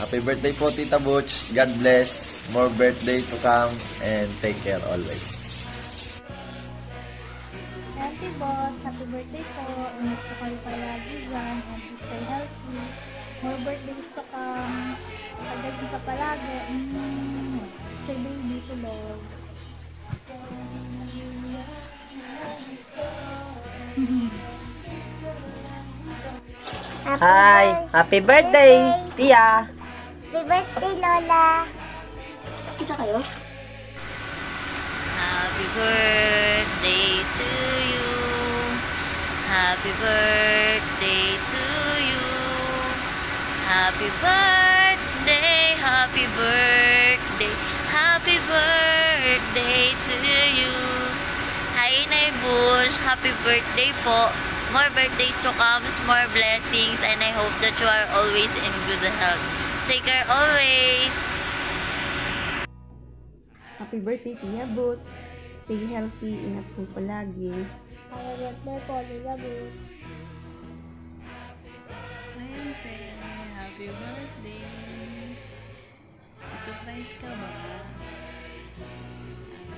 Happy birthday po, Tita Butch. God bless. More birthday to come and take care always. Auntie Bot, happy birthday po. Ingat po kayo palagi dyan. And stay healthy. More birthdays to come. Pagdating ka palagi. Say baby to love. Hi! Happy birthday, Tia! Happy birthday, Lola. Kita kayo? Happy birthday to you. Happy birthday to you. Happy birthday, happy birthday, happy birthday to you. Hi, Nay Bush. Happy birthday po. More birthdays to come, more blessings, and I hope that you are always in good health. Take care always. Happy birthday, Tia Boots. Stay healthy. Ingat po palagi. Happy birthday po, Lola Bot. Ayante, happy birthday. Surprise ka ba?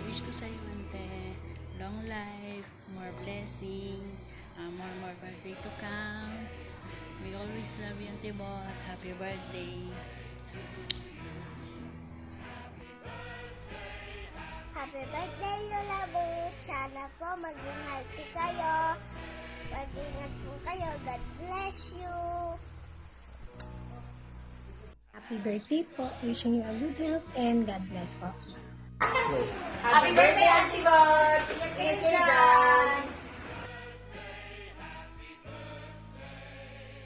Wish ko sa'yo, ante, long life, more blessing, more birthday to come. We always love you, Auntie Bot. Happy birthday. Happy birthday, Lola Bot. Sana po maging healthy kayo. Mag-ingat po kayo. God bless you. Happy birthday po. Wishing you a good health and God bless po. Happy birthday, Auntie Bot! Ingat kayo dyan!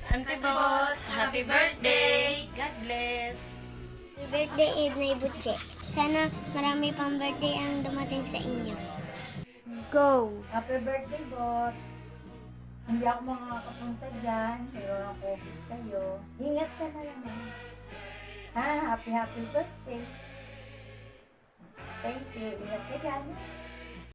Auntie Bot, happy birthday! God bless! Happy birthday, Ednay Butche. Sana marami pang birthday ang dumating sa inyo. Go! Happy birthday, Bot. Hindi ako makakapunta dyan. Mayroon ang COVID kayo. Ingat ka na lang. Ha? Happy birthday. Thank you. Ingat ka dyan.